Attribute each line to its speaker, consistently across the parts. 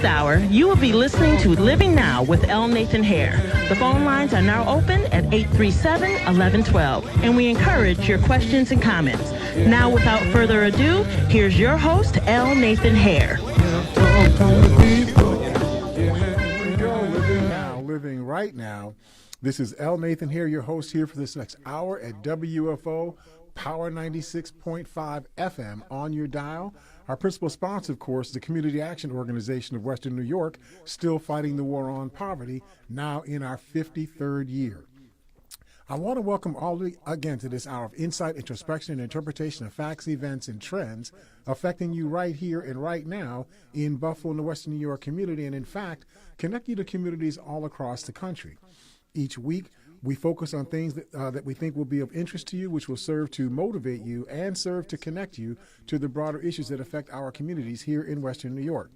Speaker 1: hour, you will be listening to Living Now with L. Nathan Hare. The phone lines are now open at 837-1112, and we encourage your questions and comments. Now, without further ado, here's your host, L. Nathan Hare.
Speaker 2: Living right now. This is L. Nathan here, your host here for this next hour at WFO Power 96.5 FM on your dial. Our principal sponsor, of course, the Community Action Organization of Western New York, still fighting the war on poverty, now in our 53rd year. I want to welcome all of you again to this hour of insight, introspection, and interpretation of facts, events, and trends affecting you right here and right now in Buffalo and the Western New York community, and in fact, connect you to communities all across the country. Each week, we focus on things that we think will be of interest to you, which will serve to motivate you and serve to connect you to the broader issues that affect our communities here in Western New York.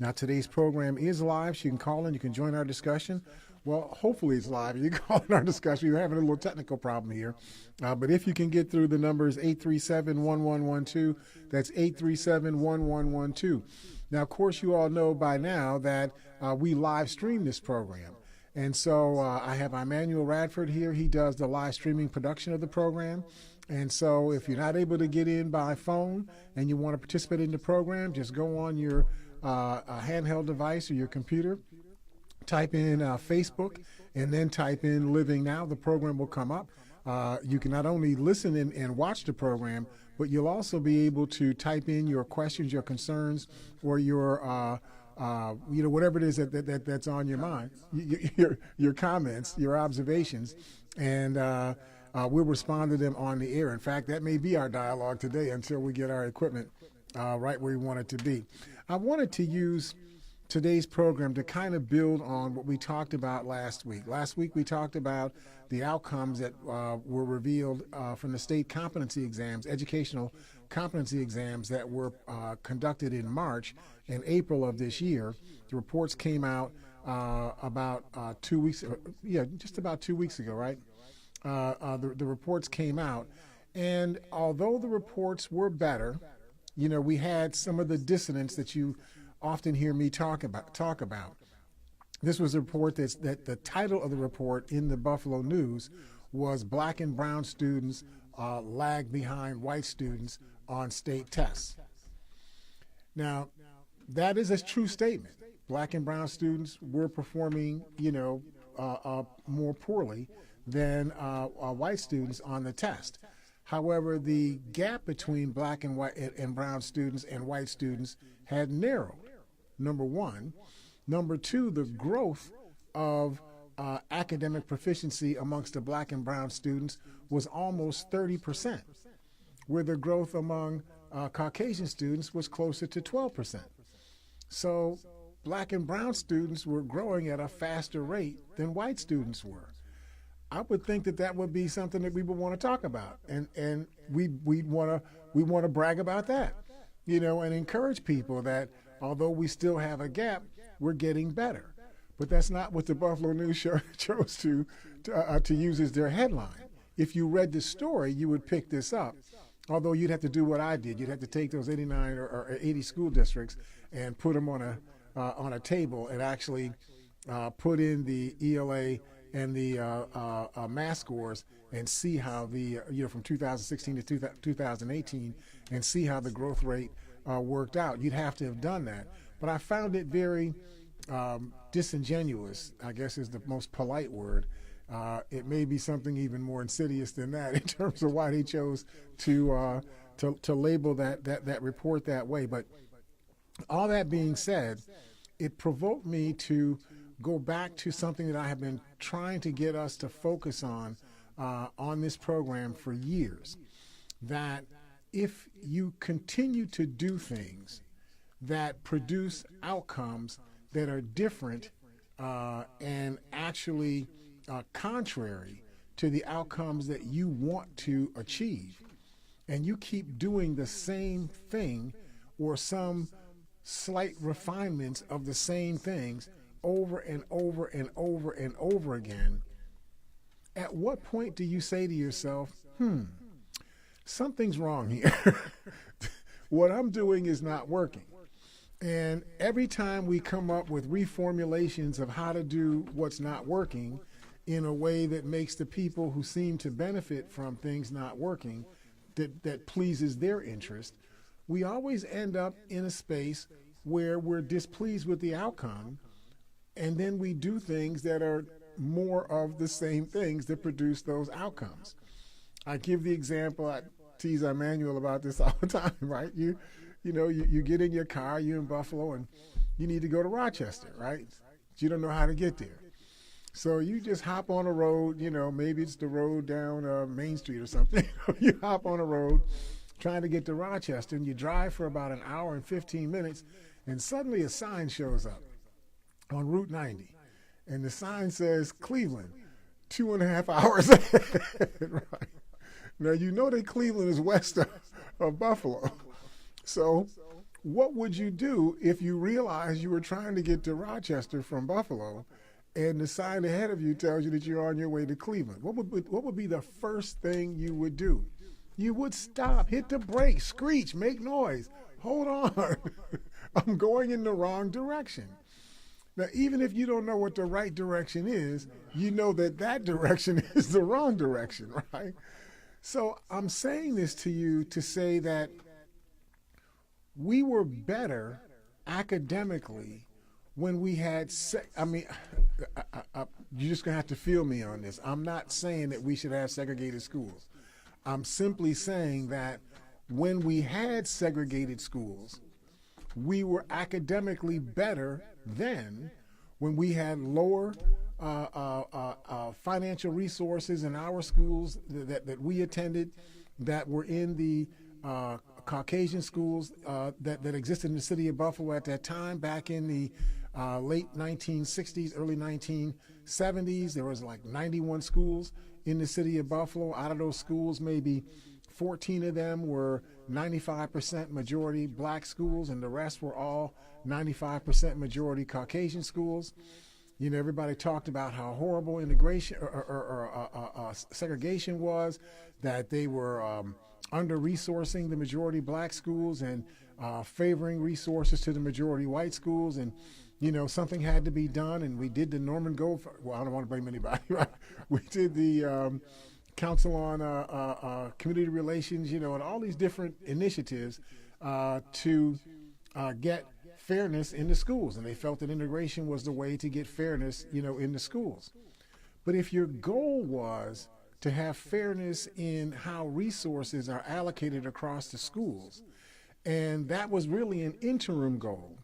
Speaker 2: Now, today's program is live, so you can call in, you can join our discussion. Well, hopefully it's live. You can call in our discussion. We're having a little technical problem here. But if you can get through, the number is 837-1112. That's 837-1112. Now, of course, you all know by now that we live stream this program. And so I have Emmanuel Radford here. He does the live streaming production of the program. And so if you're not able to get in by phone and you want to participate in the program, just go on your handheld device or your computer, type in Facebook, and then type in Living Now. The program will come up. You can not only listen and watch the program, but you'll also be able to type in your questions, your concerns, or your whatever it is that's on your mind, your comments, your observations, and we'll respond to them on the air. In fact, that may be our dialogue today until we get our equipment right where we want it to be. I wanted to use today's program to kind of build on what we talked about last week. Last week we talked about the outcomes that were revealed from the state competency exams, educational competency exams that were conducted in March and April of this year. The reports came out about 2 weeks, just about 2 weeks ago, right? The reports came out, and although the reports were better, we had some of the dissonance that you often hear me talk about. This was a report that the title of the report in the Buffalo News was Black and Brown Students Lag Behind White Students on State Tests. Now, that is a true statement. Black and brown students were performing, more poorly than white students on the test. However, the gap between black and white and brown students and white students had narrowed, number one. Number two, the growth of academic proficiency amongst the black and brown students was almost 30%, where the growth among Caucasian students was closer to 12%. So black and brown students were growing at a faster rate than white students were. I would think that would be something that we would want to talk about, and we want to brag about that, and encourage people that although we still have a gap, we're getting better. But that's not what the Buffalo News chose to use as their headline. If you read the story, you would pick this up, although you'd have to do what I did. You'd have to take those 89 or 80 school districts and put them on a table and actually put in the ELA and the math scores and see how the from 2016 to 2018 and see how the growth rate worked out. You'd have to have done that. But I found it very disingenuous, I guess is the most polite word. It may be something even more insidious than that in terms of why they chose to label that report that way. But all that being said, it provoked me to go back to something that I have been trying to get us to focus on this program for years, that if you continue to do things that produce outcomes that are different and actually contrary to the outcomes that you want to achieve, and you keep doing the same thing or some slight refinements of the same things over and over and over and over again, at what point do you say to yourself, something's wrong here? What I'm doing is not working. And every time we come up with reformulations of how to do what's not working in a way that makes the people who seem to benefit from things not working, that pleases their interest, we always end up in a space where we're displeased with the outcome, and then we do things that are more of the same things that produce those outcomes. I give the example, I tease Emmanuel about this all the time, right? You get in your car, you're in Buffalo, and you need to go to Rochester, right? But you don't know how to get there. So you just hop on a road, maybe it's the road down Main Street or something. You hop on a road trying to get to Rochester, and you drive for about an hour and 15 minutes, and suddenly a sign shows up on Route 90. And the sign says Cleveland, 2.5 hours ahead, right? Now, you know that Cleveland is west of Buffalo. So what would you do if you realized you were trying to get to Rochester from Buffalo and the sign ahead of you tells you that you're on your way to Cleveland? What would be the first thing you would do? You would stop, hit the brakes, screech, make noise. Hold on. I'm going in the wrong direction. Now, even if you don't know what the right direction is, you know that direction is the wrong direction, right? So I'm saying this to you to say that we were better academically when we had, you're just going to have to feel me on this. I'm not saying that we should have segregated schools. I'm simply saying that when we had segregated schools, we were academically better than when we had lower financial resources in our schools that we attended, that were in the Caucasian schools that existed in the city of Buffalo at that time, back in the late 1960s, early 1970s. There was like 91 schools in the city of Buffalo. Out of those schools, maybe 14 of them were 95% majority black schools, and the rest were all 95% majority Caucasian schools. Everybody talked about how horrible integration or segregation was, that they were under-resourcing the majority black schools and favoring resources to the majority white schools. And, something had to be done, and we did the Norman Goldfarb. Well, I don't want to blame anybody, right? We did the Council on Community Relations, and all these different initiatives to get fairness in the schools, and they felt that integration was the way to get fairness, in the schools. But if your goal was to have fairness in how resources are allocated across the schools, and that was really an interim goal,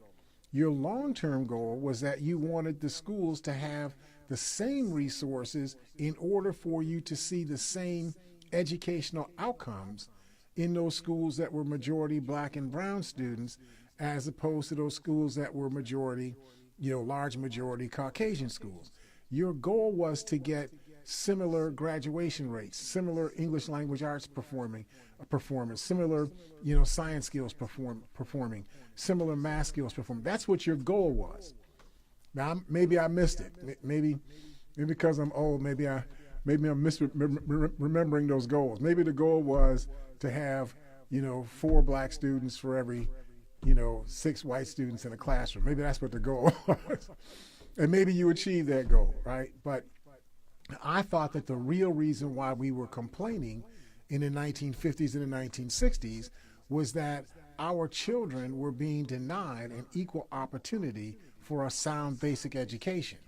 Speaker 2: your long-term goal was that you wanted the schools to have the same resources in order for you to see the same educational outcomes in those schools that were majority black and brown students, as opposed to those schools that were majority, large majority Caucasian schools. Your goal was to get similar graduation rates, similar English language arts performance, similar, science skills performing, similar math skills performing. That's what your goal was. Now, maybe I missed it. Maybe because I'm old, maybe I'm misremembering those goals. Maybe the goal was to have, 4 black students for every 6 white students in a classroom. Maybe that's what the goal was. And maybe you achieved that goal, right? But I thought that the real reason why we were complaining in the 1950s and the 1960s was that our children were being denied an equal opportunity for a sound basic education.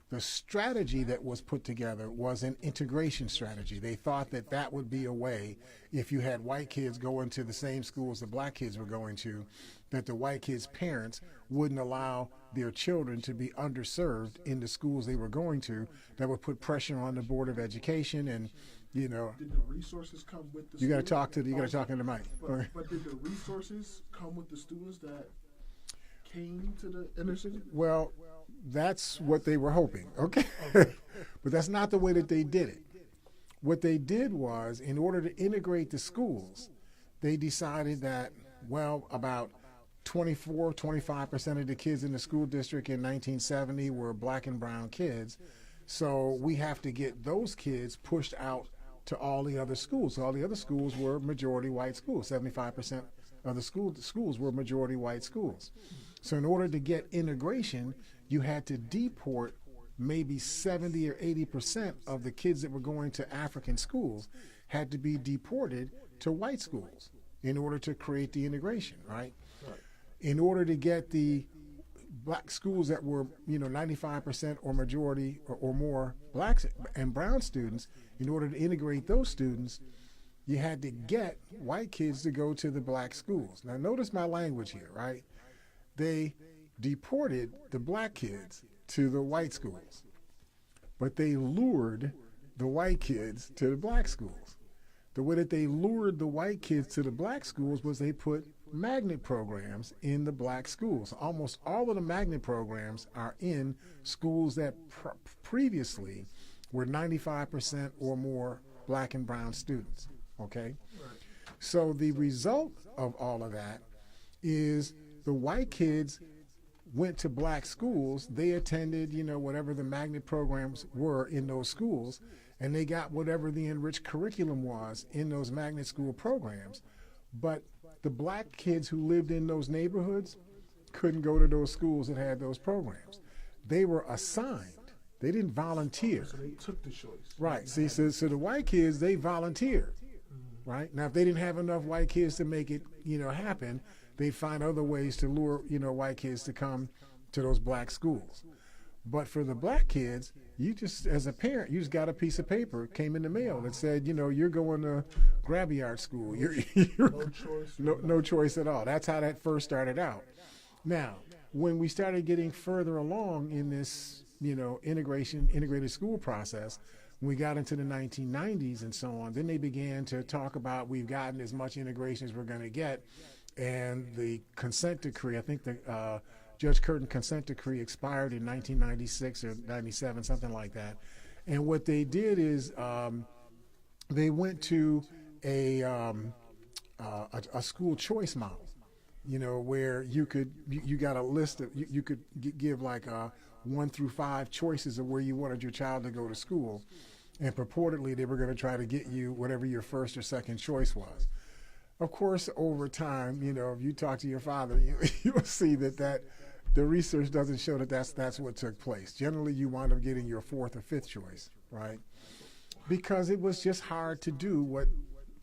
Speaker 2: The strategy that was put together was an integration strategy. They thought that that would be a way, if you had white kids going to the same schools the black kids were going to, that the white kids' parents wouldn't allow their children to be underserved in the schools they were going to. That would put pressure on the Board of Education, and
Speaker 3: Did the resources come with the
Speaker 2: you got to
Speaker 3: students?
Speaker 2: talk into the mic.
Speaker 3: But did the resources come with the students that came to the inner city?
Speaker 2: Well, that's what they were hoping, okay? But that's not the way that they did it. What they did was, in order to integrate the schools, they decided that, about 25% of the kids in the school district in 1970 were black and brown kids. So we have to get those kids pushed out to all the other schools. All the other schools were majority white schools. 75% of the schools were majority white schools. So in order to get integration, you had to deport maybe 70 or 80% of the kids that were going to African schools had to be deported to white schools in order to create the integration, right? In order to get the black schools that were, 95% or majority or more blacks and brown students, in order to integrate those students, you had to get white kids to go to the black schools. Now notice my language here, right? They deported the black kids to the white schools, but they lured the white kids to the black schools. The way that they lured the white kids to the black schools was they put magnet programs in the black schools. Almost all of the magnet programs are in schools that previously were 95% or more black and brown students, okay? Right. So the result of all of that is the white kids went to black schools. They attended, whatever the magnet programs were in those schools, and they got whatever the enriched curriculum was in those magnet school programs. But the black kids who lived in those neighborhoods couldn't go to those schools that had those programs. They were assigned. They didn't volunteer.
Speaker 3: So they took the choice.
Speaker 2: Right. See, so the white kids, they volunteered. Right. Now, if they didn't have enough white kids to make it, happen, they'd find other ways to lure, white kids to come to those black schools. But for the black kids, you just, as a parent, you just got a piece of paper, came in the mail that said, you're going to Grabby Art School. You're
Speaker 3: No choice.
Speaker 2: No choice at all. That's how that first started out. Now, when we started getting further along in this, integrated school process, when we got into the 1990s and so on, then they began to talk about we've gotten as much integration as we're going to get. And the consent decree, I think the Judge Curtin consent decree expired in 1996 or 97, something like that. And what they did is they went to a school choice model, where you got a list of, you could give like 1 through 5 choices of where you wanted your child to go to school. And purportedly they were going to try to get you whatever your first or second choice was. Of course, over time, if you talk to your father, you'll see that the research doesn't show that that's what took place. Generally, you wind up getting your 4th or 5th choice, right? Because it was just hard to do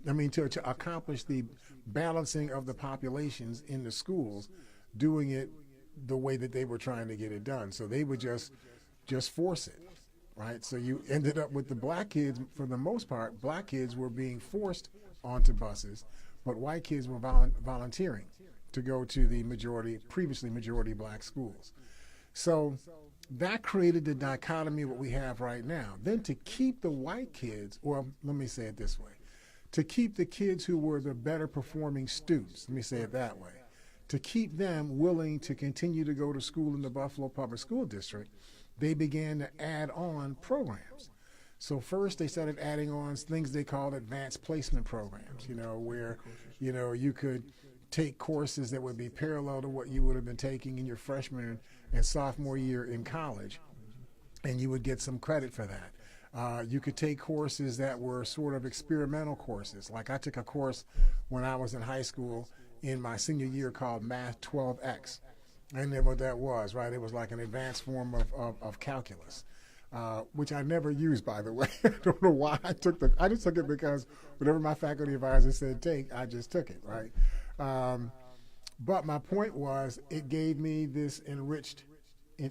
Speaker 2: to accomplish the balancing of the populations in the schools, doing it the way that they were trying to get it done. So they would just force it, right? So you ended up with the black kids, for the most part, black kids were being forced onto buses, but white kids were volunteering to go to the previously majority black schools. So that created the dichotomy of what we have right now. Then to keep the white kids, or let me say it this way, to keep the kids who were the better performing students, let me say it that way, to keep them willing to continue to go to school in the Buffalo Public School District, they began to add on programs. So first they started adding on things they called advanced placement programs, where, you could take courses that would be parallel to what you would have been taking in your freshman and sophomore year in college, and you would get some credit for that. You could take courses that were sort of experimental courses. Like I took a course when I was in high school in my senior year called Math 12X. I didn't know what that was, right? It was like an advanced form of calculus. Which I never used, by the way. I don't know why I took I just took it because whatever my faculty advisor said take, I just took it, right? But my point was, it gave me this enriched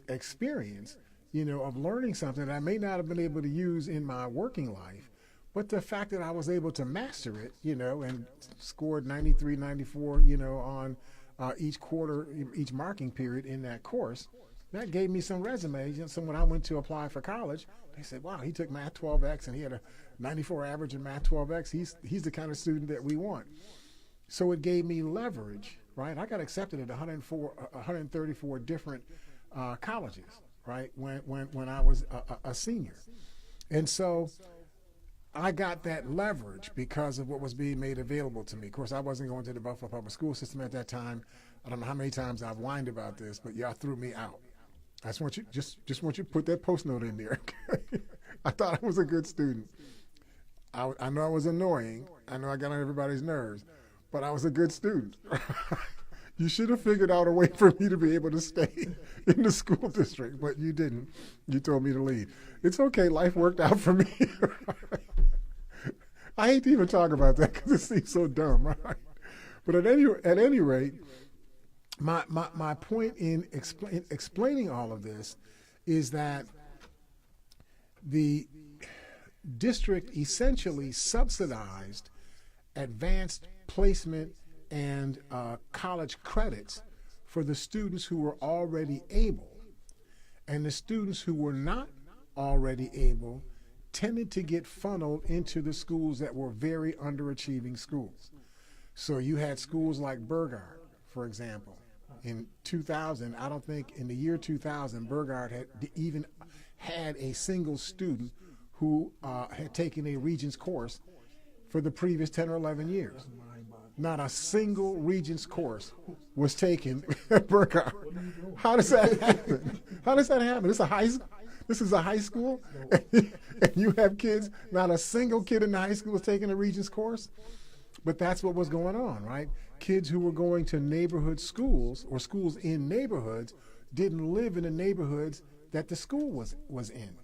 Speaker 2: experience, of learning something that I may not have been able to use in my working life, but the fact that I was able to master it, and scored 93, 94, on each quarter, each marking period in that course, that gave me some resumes. And so when I went to apply for college, they said, wow, he took Math 12X and he had a 94 average in Math 12X. He's the kind of student that we want. So it gave me leverage, right? I got accepted at 134 different colleges, right, when I was a senior. And so I got that leverage because of what was being made available to me. Of course, I wasn't going to the Buffalo Public School System at that time. I don't know how many times I've whined about this, but y'all threw me out. I just want you to put that post note in there. I thought I was a good student. I know I was annoying. I know I got on everybody's nerves, but I was a good student. You should have figured out a way for me to be able to stay in the school district, but you didn't. You told me to leave. It's okay. Life worked out for me. I hate to even talk about that because it seems so dumb, right? But at any rate, my point in explaining all of this is that the district essentially subsidized advanced placement and college credits for the students who were already able. And the students who were not already able tended to get funneled into the schools that were very underachieving schools. So you had schools like Burgard, for example. In 2000, I don't think in the year 2000, Burgard had even had a single student who had taken a Regents course for the previous 10 or 11 years. Not a single Regents course was taken at Burgard. How does that happen? How does that happen? This is a high school, and you have kids, not a single kid in the high school is taking a Regents course? But that's what was going on, right? Kids who were going to neighborhood schools or schools in neighborhoods didn't live in the neighborhoods that the school was in.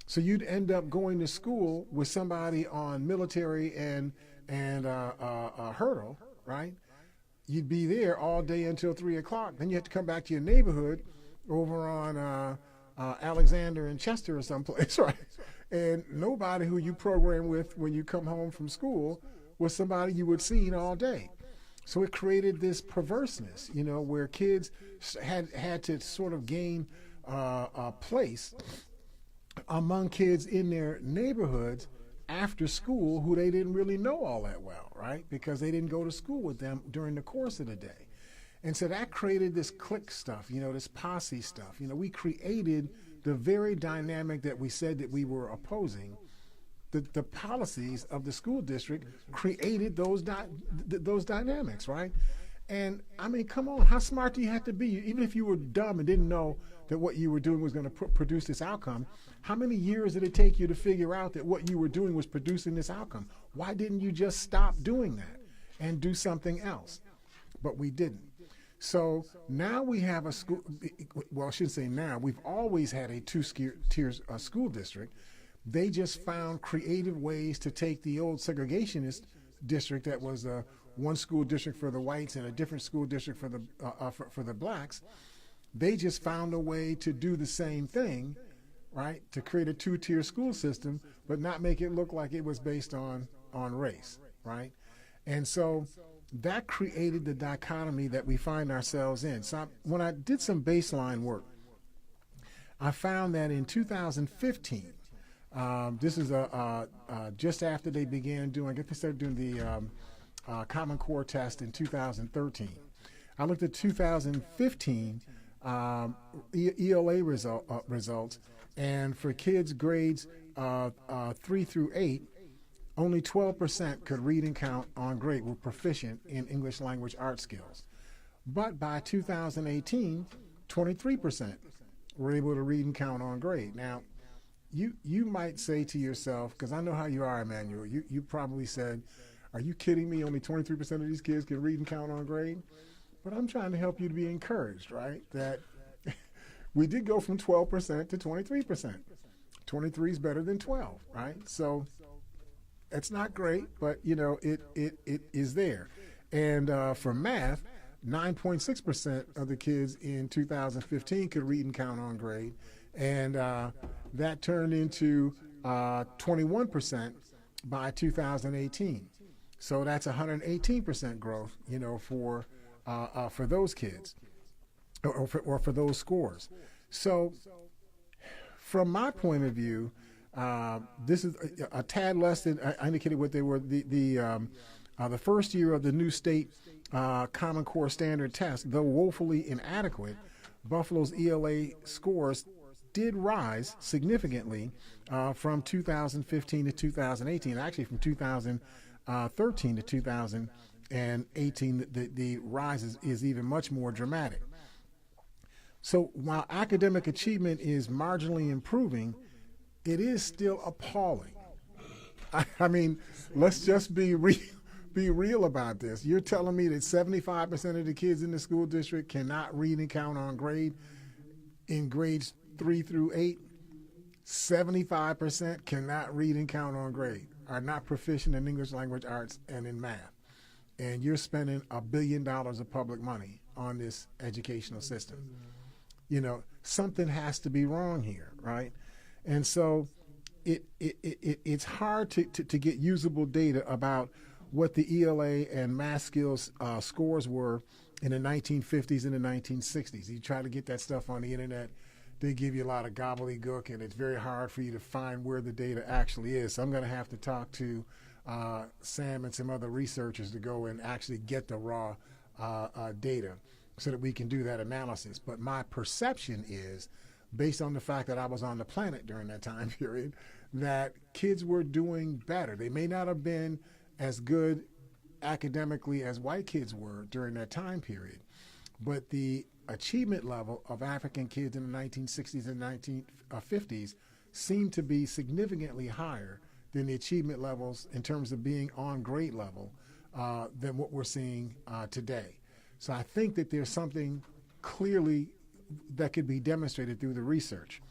Speaker 2: So you'd end up going to school with somebody on military and hurdle, right? You'd be there all day until 3 o'clock. Then you have to come back to your neighborhood over on Alexander and Chester or someplace, right? And nobody who you program with when you come home from school was somebody you would see all day. So it created this perverseness, where kids had to sort of gain a place among kids in their neighborhoods after school who they didn't really know all that well, right? Because they didn't go to school with them during the course of the day. And so that created this clique stuff, this posse stuff. We created the very dynamic that we said that we were opposing. The policies of the school district created those dynamics, right? And I mean, come on, how smart do you have to be? Even if you were dumb and didn't know that what you were doing was going to produce this outcome, how many years did it take you to figure out that what you were doing was producing this outcome? Why didn't you just stop doing that and do something else? But we didn't. So now we have a school, well, I shouldn't say now, we've always had a two-tier school district. They just found creative ways to take the old segregationist district that was one school district for the whites and a different school district for the blacks. They just found a way to do the same thing, right? To create a two-tier school system, but not make it look like it was based on race, right? And so that created the dichotomy that we find ourselves in. So when I did some baseline work, I found that in 2015, this is just after they began doing, I guess they started doing the Common Core test in 2013. I looked at 2015 ELA results, and for kids grades 3 through 8, only 12% could read and count on grade, were proficient in English language art skills. But by 2018, 23% were able to read and count on grade. Now, you might say to yourself, because I know how you are, Emmanuel, you probably said, are you kidding me? Only 23% of these kids can read and count on grade? But I'm trying to help you to be encouraged, right? That we did go from 12% to 23%. 23 is better than 12, right? So it's not great, but it is there. And for math, 9.6% of the kids in 2015 could read and count on grade, and that turned into 21% by 2018. So that's 118% growth, for those kids, or for those scores. So from my point of view, this is a tad less than I indicated what they were. The first year of the new state Common Core standard test, though woefully inadequate, Buffalo's ELA scores did rise significantly from 2015 to 2018. Actually, from 2013 to 2018, the rise is even much more dramatic. So while academic achievement is marginally improving, it is still appalling. I mean, let's just be real about this. You're telling me that 75% of the kids in the school district cannot read and count on grade in grades 3 through 8? 75% cannot read and count on grade, are not proficient in English language arts and in math. And you're spending $1 billion of public money on this educational system. You know, something has to be wrong here, right? And so it's hard to get usable data about what the ELA and math skills scores were in the 1950s and the 1960s. You try to get that stuff on the internet, they give you a lot of gobbledygook, and it's very hard for you to find where the data actually is. So I'm going to have to talk to Sam and some other researchers to go and actually get the raw data so that we can do that analysis. But my perception is, based on the fact that I was on the planet during that time period, that kids were doing better. They may not have been as good academically as white kids were during that time period, but the achievement level of African kids in the 1960s and 1950s seemed to be significantly higher than the achievement levels in terms of being on grade level than what we're seeing today. So I think that there's something clearly that could be demonstrated through the research.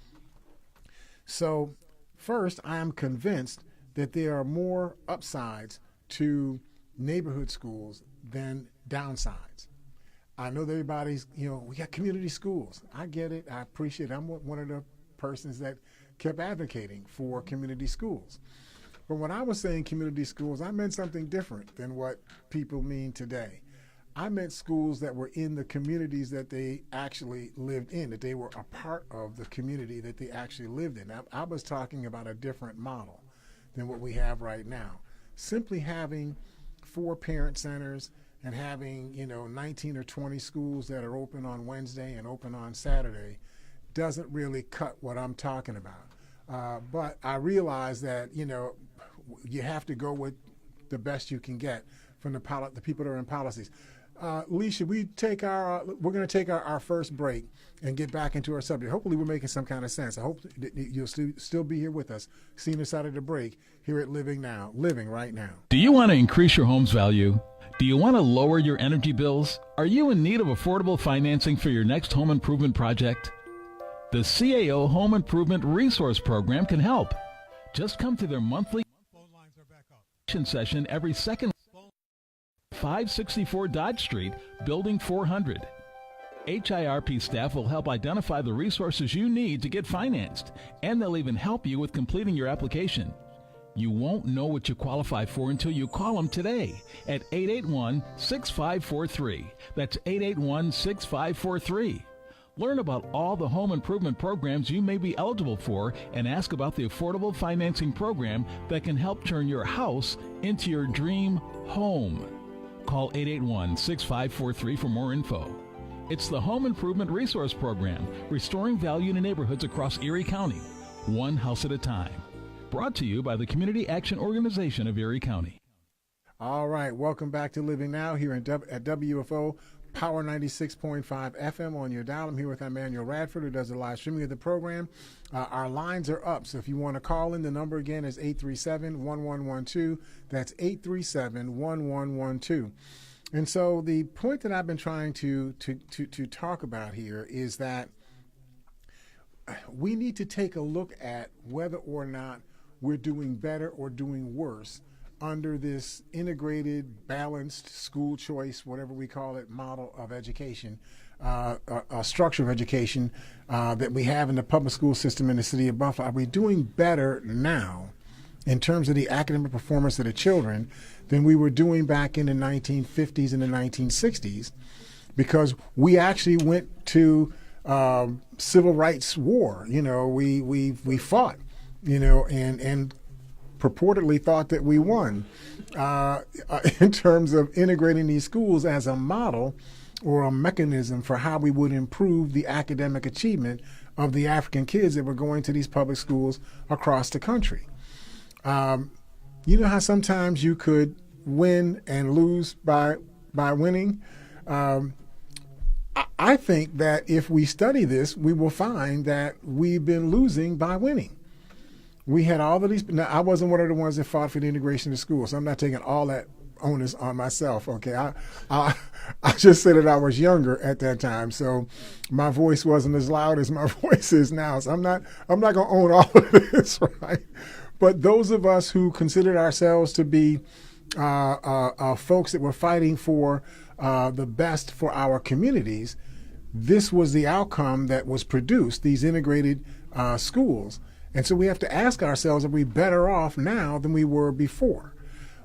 Speaker 2: So first, I am convinced that there are more upsides to neighborhood schools than downsides. I know that everybody's, we got community schools. I get it. I appreciate it. I'm one of the persons that kept advocating for community schools. But when I was saying community schools, I meant something different than what people mean today. I meant schools that were in the communities that they actually lived in, that they were a part of the community that they actually lived in. I was talking about a different model than what we have right now. Simply having 4 parent centers and having, 19 or 20 schools that are open on Wednesday and open on Saturday doesn't really cut what I'm talking about. But I realize that, you have to go with the best you can get from the people that are in policies. Lee, should we take we're going to take our first break and get back into our subject. Hopefully we're making some kind of sense. I hope that you'll still be here with us, seeing us out of the break here at Living Right Now.
Speaker 4: Do you want to increase your home's value? Do you want to lower your energy bills? Are you in need of affordable financing for your next home improvement project? The CAO Home Improvement Resource Program can help. Just come to their monthly session every second 564 Dodge Street, Building 400. HIRP staff will help identify the resources you need to get financed, and they'll even help you with completing your application. You won't know what you qualify for until you call them today at 881-6543. That's 881-6543. Learn about all the home improvement programs you may be eligible for and ask about the affordable financing program that can help turn your house into your dream home. Call 881-6543 for more info. It's the Home Improvement Resource Program, restoring value to neighborhoods across Erie County, one house at a time. Brought to you by the Community Action Organization of Erie County.
Speaker 2: All right, welcome back to Living Now here at WFO, Power 96.5 FM on your dial. I'm here with Emmanuel Radford, who does the live streaming of the program. Our lines are up, so if you want to call in, the number again is 837-1112. That's 837-1112. And so the point that I've been trying to talk about here is that we need to take a look at whether or not we're doing better or doing worse under this integrated, balanced school choice, whatever we call it, model of education, a structure of education that we have in the public school system in the city of Buffalo. Are we doing better now in terms of the academic performance of the children than we were doing back in the 1950s and the 1960s? Because we actually went to civil rights war. We fought, and purportedly thought that we won in terms of integrating these schools as a model or a mechanism for how we would improve the academic achievement of the African kids that were going to these public schools across the country. You know how sometimes you could win and lose by winning? I think that if we study this, we will find that we've been losing by winning. we had all of these. Now, I wasn't one of the ones that fought for the integration of schools, so I'm not taking all that onus on myself. Okay, I just said that I was younger at that time, so my voice wasn't as loud as my voice is now. So I'm not going to own all of this, right? But those of us who considered ourselves to be folks that were fighting for the best for our communities, this was the outcome that was produced, these integrated schools. And so we have to ask ourselves, are we better off now than we were before?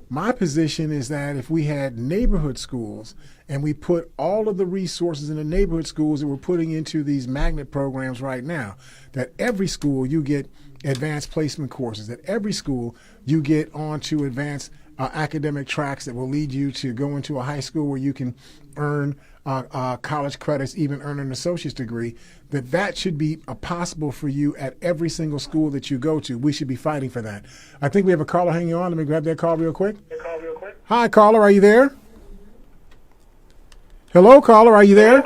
Speaker 2: My position is that if we had neighborhood schools and we put all of the resources in the neighborhood schools that we're putting into these magnet programs right now, that every school you get advanced placement courses, that every school you get onto advanced academic tracks that will lead you to go into a high school where you can earn college credits, even earn an associate's degree, that should be possible for you at every single school that you go to. We should be fighting for that. I think we have a caller hanging on. Let me grab that call real quick. Hi, caller. Are you there? Hello, caller. Are you there?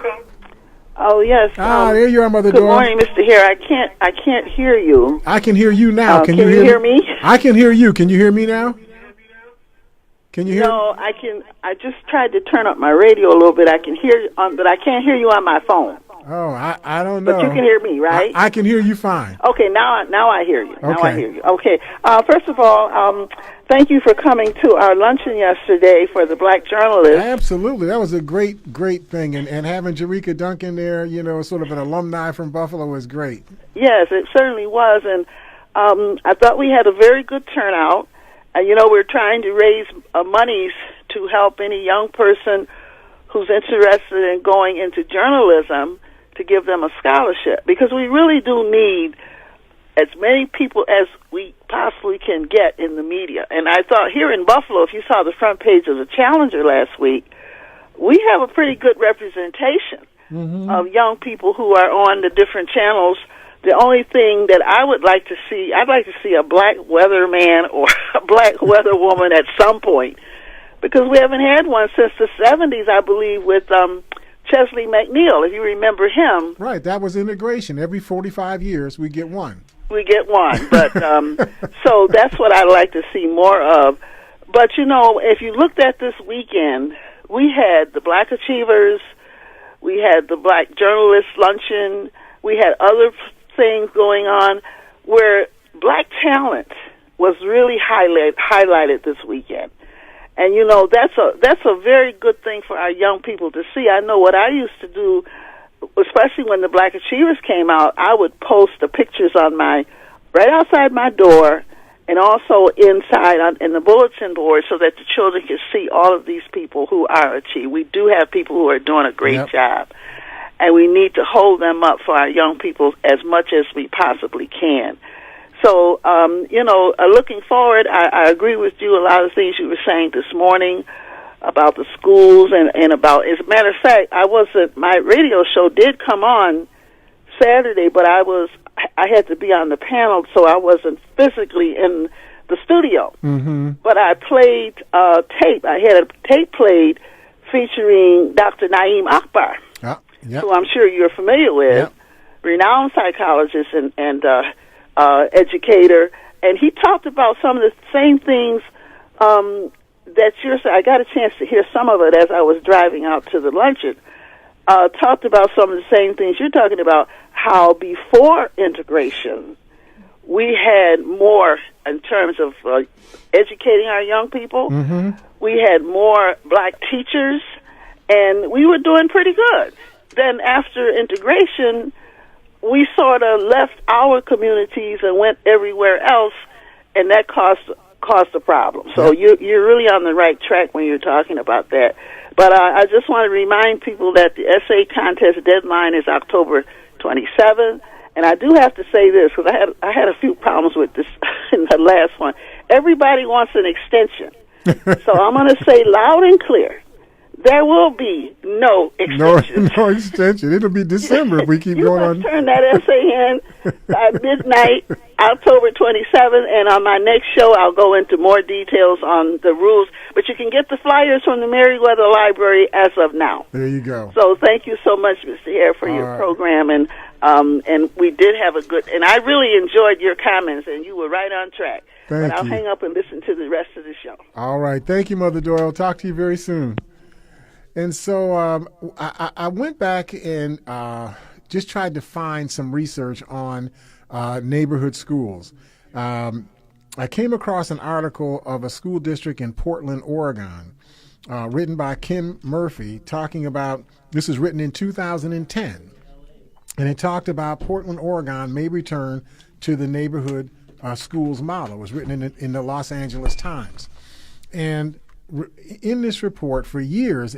Speaker 5: Oh, yes.
Speaker 2: There you are, Mother
Speaker 5: Good
Speaker 2: Dora.
Speaker 5: morning, Mr. Hare. I can't hear you.
Speaker 2: I can hear you now.
Speaker 5: Can you hear me?
Speaker 2: I can hear you. Can you hear me now? Can you hear?
Speaker 5: No, I can. I just tried to turn up my radio a little bit. I can hear, but I can't hear you on my phone.
Speaker 2: Oh, I don't know.
Speaker 5: But you can hear me, right?
Speaker 2: I can hear you fine.
Speaker 5: Okay, now I hear you. Now
Speaker 2: Okay.
Speaker 5: I hear you. Okay. First of all, thank you for coming to our luncheon yesterday for the Black journalists.
Speaker 2: Absolutely. That was a great thing. And having Jerika Duncan there, sort of an alumni from Buffalo was great.
Speaker 5: Yes, it certainly was. And I thought we had a very good turnout. We're trying to raise monies to help any young person who's interested in going into journalism to give them a scholarship, because we really do need as many people as we possibly can get in the media. And I thought here in Buffalo, if you saw the front page of the Challenger last week, we have a pretty good representation of young people who are on the different channels. The only thing that I would like to see, I'd like to see a black weatherman or a black weather woman at some point, because we haven't had one since the 70s, I believe, with Chesley McNeil, if you remember him.
Speaker 2: Right, that was integration. Every 45 years, we get one.
Speaker 5: We get one, but so that's what I'd like to see more of. But, if you looked at this weekend, we had the Black Achievers, we had the Black Journalists Luncheon, we had other things going on where black talent was really highlighted this weekend. And that's a very good thing for our young people to see. I know what I used to do, especially when the Black Achievers came out, I would post the pictures on right outside my door and also inside in the bulletin board so that the children could see all of these people who are achieved. We do have people who are doing a great job, and we need to hold them up for our young people as much as we possibly can. So, looking forward, I agree with you a lot of things you were saying this morning about the schools and about, as a matter of fact, my radio show did come on Saturday, but I had to be on the panel, so I wasn't physically in the studio. Mm-hmm. But I played tape. I had a tape played featuring Dr. Naeem Akbar, who I'm sure you're familiar with, renowned psychologist and educator, and he talked about some of the same things that you're saying. I got a chance to hear some of it as I was driving out to the luncheon. Talked about some of the same things you're talking about, how before integration we had more in terms of educating our young people. Mm-hmm. We had more black teachers, and we were doing pretty good. Then after integration, we sort of left our communities and went everywhere else, and that caused a problem. So you're really on the right track when you're talking about that. But I just want to remind people that the essay contest deadline is October 27th. And I do have to say this, because I had a few problems with this in the last one. Everybody wants an extension. So I'm going to say loud and clear There will be no
Speaker 2: No,
Speaker 5: extensions.
Speaker 2: no extension. It'll be December if we keep
Speaker 5: You
Speaker 2: going
Speaker 5: must
Speaker 2: on.
Speaker 5: turn that essay in by midnight, October 27th, and on my next show, I'll go into more details on the rules. But you can get the flyers from the Meriwether Library as of now.
Speaker 2: There you go.
Speaker 5: So thank you so much, Mr. Hare, for your
Speaker 2: right.
Speaker 5: program, and we did have a good. And I really enjoyed your comments, and you were right on track.
Speaker 2: Thank
Speaker 5: but I'll
Speaker 2: you.
Speaker 5: hang up and listen to the rest of the show.
Speaker 2: All right. Thank you, Mother Doyle. Talk to you very soon. And so I went back and just tried to find some research on neighborhood schools. I came across an article of a school district in Portland, Oregon, written by Kim Murphy, talking about, this was written in 2010, and it talked about Portland, Oregon may return to the neighborhood schools model. It was written in the Los Angeles Times. And in this report, for years,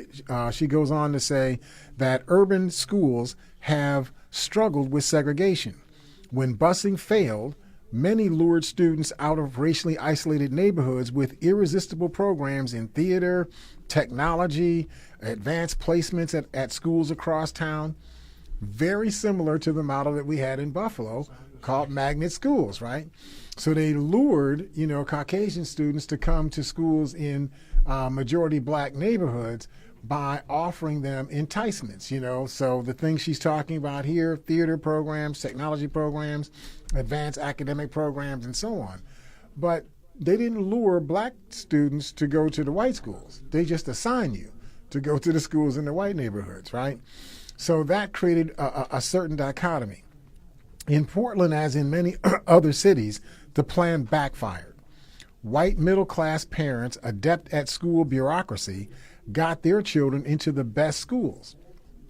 Speaker 2: she goes on to say that urban schools have struggled with segregation. When busing failed, many lured students out of racially isolated neighborhoods with irresistible programs in theater, technology, advanced placements at schools across town, very similar to the model that we had in Buffalo called magnet schools, right? So they lured, Caucasian students to come to schools in majority black neighborhoods by offering them enticements, So the things she's talking about here, theater programs, technology programs, advanced academic programs, and so on. But they didn't lure black students to go to the white schools. They just assign you to go to the schools in the white neighborhoods, right? So that created a certain dichotomy. In Portland, as in many other cities, the plan backfired. White middle-class parents, adept at school bureaucracy, got their children into the best schools.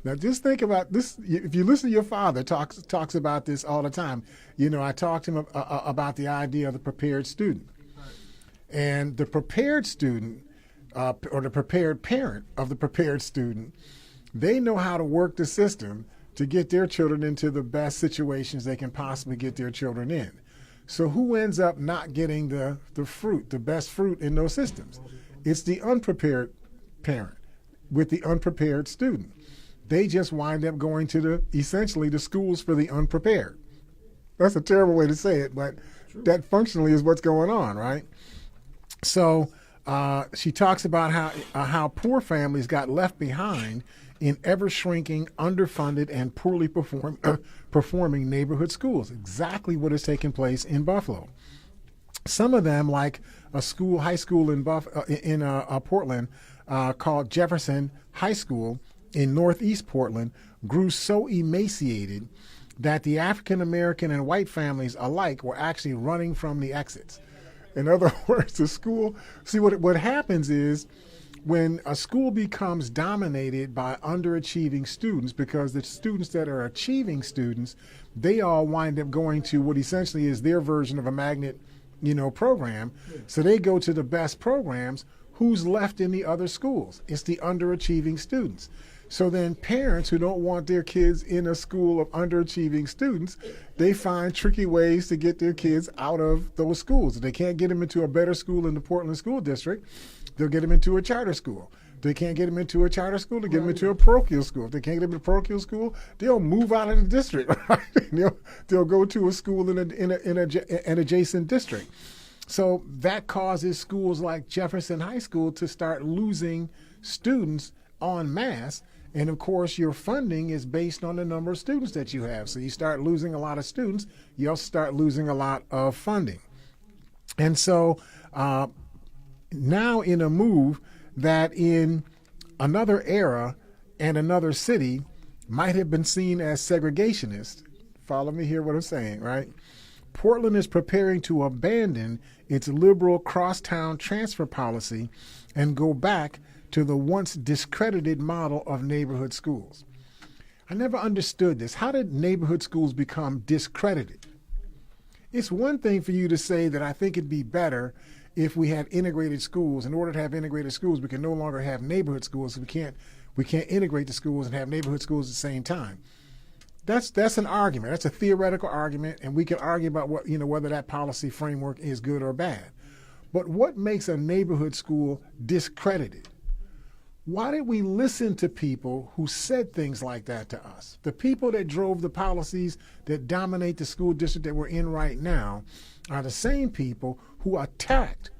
Speaker 2: Now, just think about this. If you listen to your father, talks about this all the time. I talked to him about the idea of the prepared student. And the prepared student, or the prepared parent of the prepared student, they know how to work the system to get their children into the best situations they can possibly get their children in. So who ends up not getting the fruit, the best fruit in those systems? It's the unprepared parent with the unprepared student. They just wind up going to essentially the schools for the unprepared. That's a terrible way to say it, but that functionally is what's going on, right? So she talks about how poor families got left behind in ever-shrinking, underfunded, and poorly performing neighborhood schools. Exactly what has taken place in Buffalo. Some of them, like a high school in Portland called Jefferson High School in Northeast Portland, grew so emaciated that the African American and white families alike were actually running from the exits. In other words, the school, see what happens is when a school becomes dominated by underachieving students, because the students that are achieving students, they all wind up going to what essentially is their version of a magnet, program. So they go to the best programs. Who's left in the other schools? It's the underachieving students. So then parents who don't want their kids in a school of underachieving students, they find tricky ways to get their kids out of those schools. If they can't get them into a better school in the Portland School District, they'll get them into a charter school. If they can't get them into a charter school, they'll get them into a parochial school. If they can't get them into a parochial school, they'll move out of the district. Right? They'll go to a school in an adjacent district. So that causes schools like Jefferson High School to start losing students en masse. And of course, your funding is based on the number of students that you have. So you start losing a lot of students, you also start losing a lot of funding. And so now in a move that in another era and another city might have been seen as segregationist, follow me here what I'm saying, right? Portland is preparing to abandon its liberal crosstown transfer policy and go back to the once discredited model of neighborhood schools. I never understood this. How did neighborhood schools become discredited? It's one thing for you to say that I think it'd be better if we had integrated schools. In order to have integrated schools, we can no longer have neighborhood schools. We can't integrate the schools and have neighborhood schools at the same time. That's an argument. That's a theoretical argument, and we can argue about whether that policy framework is good or bad. But what makes a neighborhood school discredited? Why did we listen to people who said things like that to us? The people that drove the policies that dominate the school district that we're in right now are the same people who attacked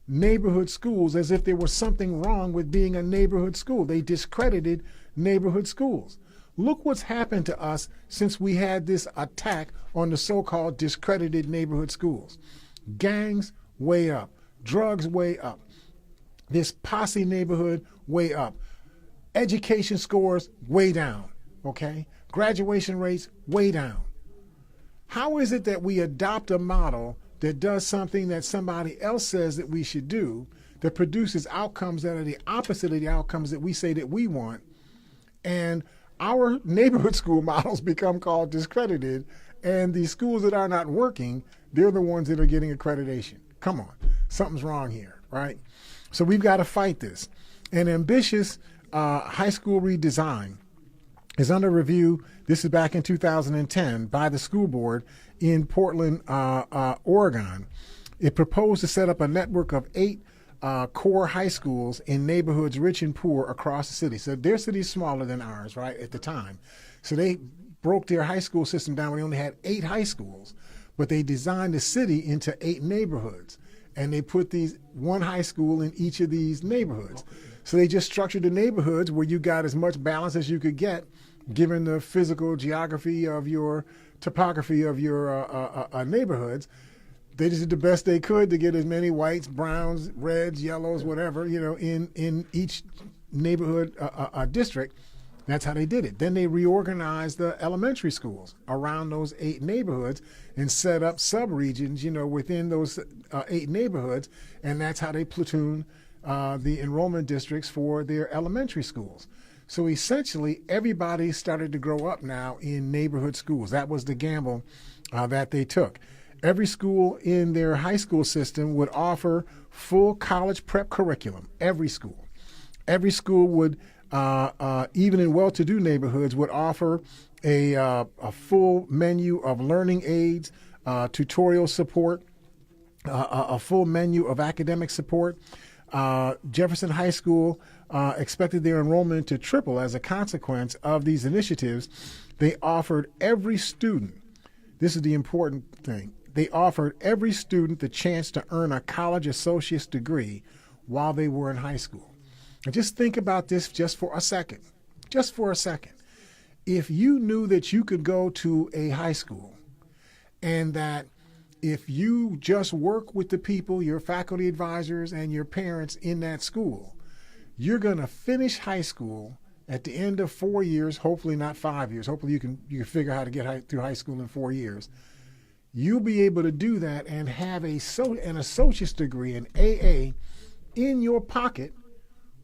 Speaker 2: neighborhood schools as if there was something wrong with being a neighborhood school. They discredited neighborhood schools. Look what's happened to us since we had this attack on the so-called discredited neighborhood schools. Gangs way up, drugs way up, this posse neighborhood way up, education scores way down, okay? Graduation rates way down. How is it that we adopt a model that does something that somebody else says that we should do, that produces outcomes that are the opposite of the outcomes that we say that we want, and our neighborhood school models become called discredited, and the schools that are not working, they're the ones that are getting accreditation? Come on, something's wrong here, right? So we've got to fight this. An ambitious high school redesign is under review. This is back in 2010 by the school board in Portland, Oregon. It proposed to set up a network of 8 core high schools in neighborhoods rich and poor across the city. So their city's smaller than ours, right, at the time. So they broke their high school system down. We only had 8 high schools, but they designed the city into 8 neighborhoods. And they put one high school in each of these neighborhoods. So they just structured the neighborhoods where you got as much balance as you could get, given the physical geography of your topography of your neighborhoods. They just did the best they could to get as many whites, browns, reds, yellows, whatever, in each neighborhood district. That's how they did it. Then they reorganized the elementary schools around those 8 neighborhoods and set up sub-regions, within those 8 neighborhoods. And that's how they platoon the enrollment districts for their elementary schools. So essentially, everybody started to grow up now in neighborhood schools. That was the gamble that they took. Every school in their high school system would offer full college prep curriculum. Every school. Every school would, even in well-to-do neighborhoods, would offer a full menu of learning aids, tutorial support, a full menu of academic support. Jefferson High School expected their enrollment to triple as a consequence of these initiatives. They offered every student, this is the important thing, they offered every student the chance to earn a college associate's degree while they were in high school. And just think about this just for a second. Just for a second. If you knew that you could go to a high school and that if you just work with the people, your faculty advisors and your parents in that school, you're going to finish high school at the end of 4 years, hopefully not 5 years. Hopefully you can figure out how to get through high school in 4 years. You'll be able to do that and have an associate's degree, an AA, in your pocket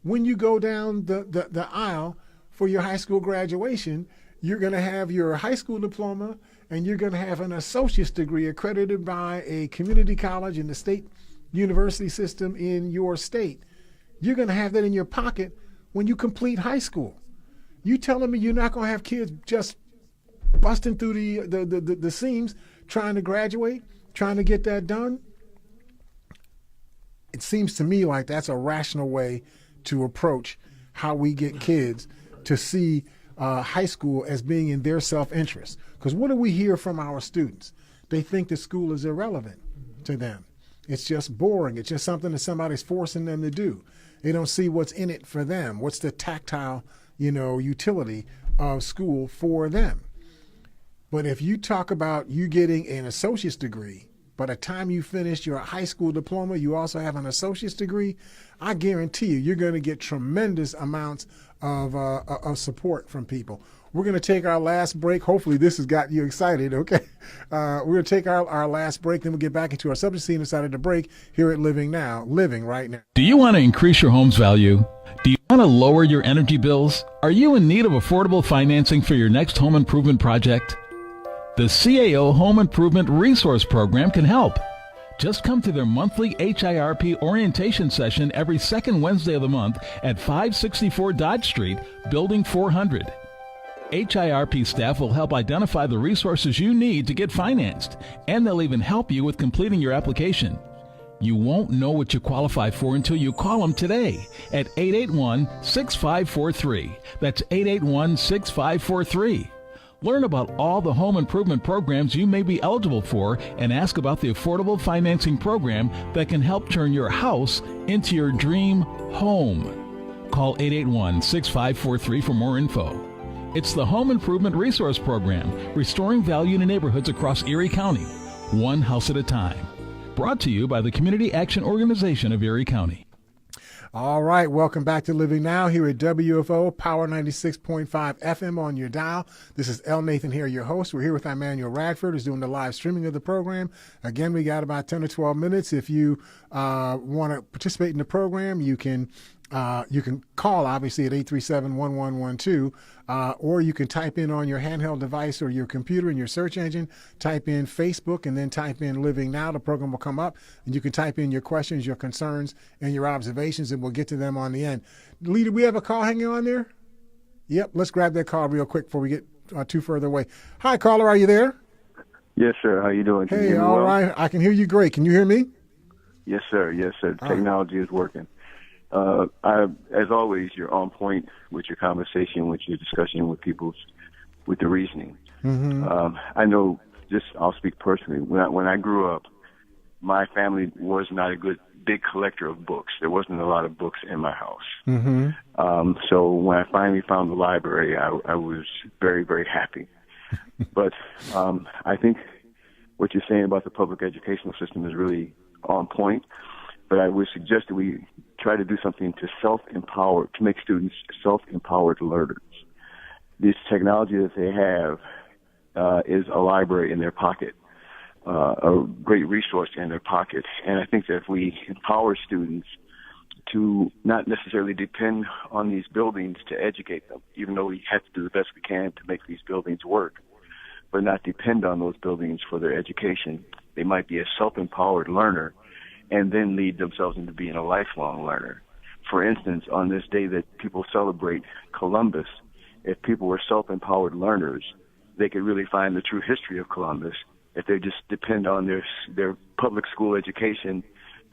Speaker 2: when you go down the aisle for your high school graduation. You're going to have your high school diploma and you're going to have an associate's degree accredited by a community college in the state university system in your state. You're going to have that in your pocket when you complete high school. You telling me you're not going to have kids just busting through the seams trying to graduate, trying to get that done? It seems to me like that's a rational way to approach how we get kids to see high school as being in their self-interest. Because what do we hear from our students? They think that school is irrelevant to them. It's just boring. It's just something that somebody's forcing them to do. They don't see what's in it for them. What's the tactile, utility of school for them? But if you talk about you getting an associate's degree, by the time you finish your high school diploma, you also have an associate's degree, I guarantee you're going to get tremendous amounts of support from people. We're going to take our last break. Hopefully this has got you excited, okay? We're going to take our last break, then we'll get back into our subject scene inside of the break here at Living Right Now.
Speaker 4: Do you want to increase your home's value? Do you want to lower your energy bills? Are you in need of affordable financing for your next home improvement project? The CAO Home Improvement Resource Program can help. Just come to their monthly HIRP orientation session every second Wednesday of the month at 564 Dodge Street, Building 400. HIRP staff will help identify the resources you need to get financed, and they'll even help you with completing your application. You won't know what you qualify for until you call them today at 881-6543. That's 881-6543. Learn about all the home improvement programs you may be eligible for and ask about the affordable financing program that can help turn your house into your dream home. Call 881-6543 for more info. It's the Home Improvement Resource Program, restoring value in neighborhoods across Erie County, one house at a time. Brought to you by the Community Action Organization of Erie County.
Speaker 2: All right, welcome back to Living Now here at WFO, Power 96.5 FM on your dial. This is L. Nathan here, your host. We're here with Emmanuel Radford, who's doing the live streaming of the program. Again, we got about 10 or 12 minutes. If you want to participate in the program, you can call, obviously, at 837-1112, or you can type in on your handheld device or your computer in your search engine, type in Facebook, and then type in Living Now. The program will come up, and you can type in your questions, your concerns, and your observations, and we'll get to them on the end. Lee, do we have a call hanging on there? Yep, let's grab that call real quick before we get too further away. Hi, caller, are you there?
Speaker 6: Yes, sir. How you doing? Can you
Speaker 2: Hey,
Speaker 6: hear me
Speaker 2: all
Speaker 6: well?
Speaker 2: right. I can hear you great. Can you hear me?
Speaker 6: Yes, sir. Yes, sir. Technology is working. As always, you're on point with your conversation, with your discussion with with the reasoning.
Speaker 2: Mm-hmm.
Speaker 6: I know, I'll speak personally. When I grew up, my family was not a big collector of books. There wasn't a lot of books in my house.
Speaker 2: Mm-hmm.
Speaker 6: So when I finally found the library, I was very, very happy. But I think what you're saying about the public educational system is really on point. But I would suggest that we try to do something to make students self-empowered learners. This technology that they have is a library in their pocket, a great resource in their pocket. And I think that if we empower students to not necessarily depend on these buildings to educate them, even though we have to do the best we can to make these buildings work, but not depend on those buildings for their education, they might be a self-empowered learner and then lead themselves into being a lifelong learner. For instance, on this day that people celebrate Columbus, if people were self-empowered learners, they could really find the true history of Columbus. If they just depend on their public school education,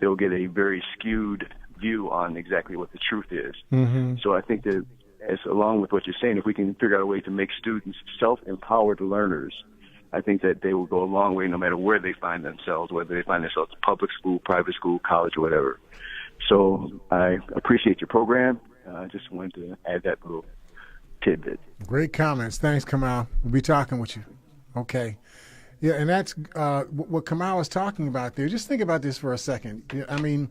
Speaker 6: they'll get a very skewed view on exactly what the truth is.
Speaker 2: Mm-hmm.
Speaker 6: So I think that, along with what you're saying, if we can figure out a way to make students self-empowered learners, I think that they will go a long way no matter where they find themselves, whether they find themselves in public school, private school, college, or whatever. So I appreciate your program. I just wanted to add that little tidbit.
Speaker 2: Great comments. Thanks, Kamal. We'll be talking with you. Okay. Yeah, and that's what Kamal was talking about there. Just think about this for a second. I mean,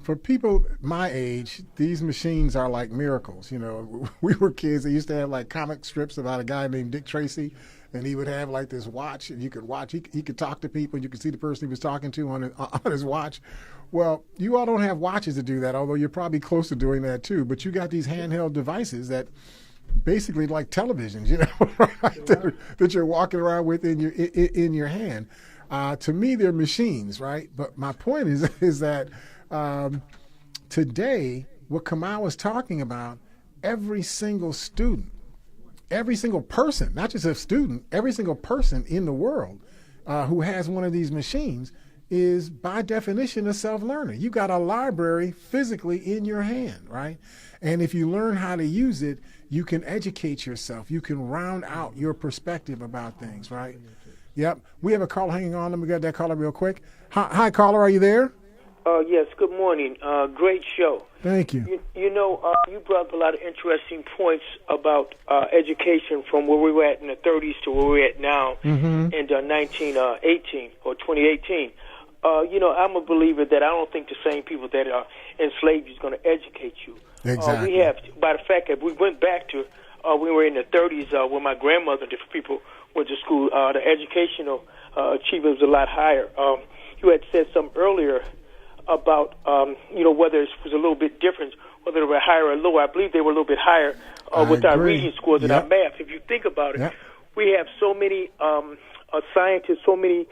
Speaker 2: for people my age, these machines are like miracles. You know, we were kids. They used to have like comic strips about a guy named Dick Tracy, and he would have like this watch, and you could watch. He could talk to people, and you could see the person he was talking to on his watch. Well, you all don't have watches to do that, although you're probably close to doing that too. But you got these handheld devices that basically like televisions, you know, right? that you're walking around with in your hand. To me, they're machines, right? But my point is that today, what Kamal was talking about, every single student, every single person, not just a student, every single person in the world who has one of these machines is by definition a self-learner. You got a library physically in your hand, right? And if you learn how to use it, you can educate yourself. You can round out your perspective about things, right? Yep. We have a caller hanging on. Let me get that caller real quick. Hi, caller. Are you there?
Speaker 7: Yes, good morning. Great show.
Speaker 2: Thank you.
Speaker 7: You brought up a lot of interesting points about education from where we were at in the 30s to where we're at now in 1918 or 2018. I'm a believer that I don't think the same people that are enslaved is going to educate you.
Speaker 2: Exactly.
Speaker 7: We have, by the fact that we went back to when we were in the 30s when my grandmother and different people went to school, the educational achievement was a lot higher. You had said something earlier about, whether it was a little bit different, whether they were higher or lower. I believe they were a little bit higher with our reading scores and our math. If you think about it, we have so many scientists, so many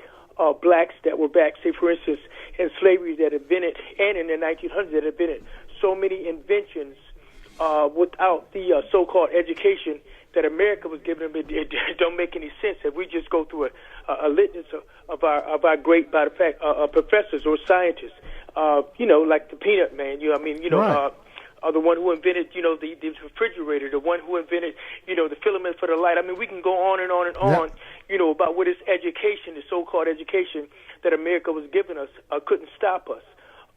Speaker 7: blacks that were back, say, for instance, in slavery that invented, and in the 1900s that invented so many inventions without the so-called education that America was giving them. It don't make any sense if we just go through a litany of our great, by the fact, professors or scientists. Like the Peanut Man.
Speaker 2: Right.
Speaker 7: The one who invented, the refrigerator, the one who invented, the filament for the light. I mean, we can go on and on and on, about what this education, the so-called education that America was giving us, couldn't stop us.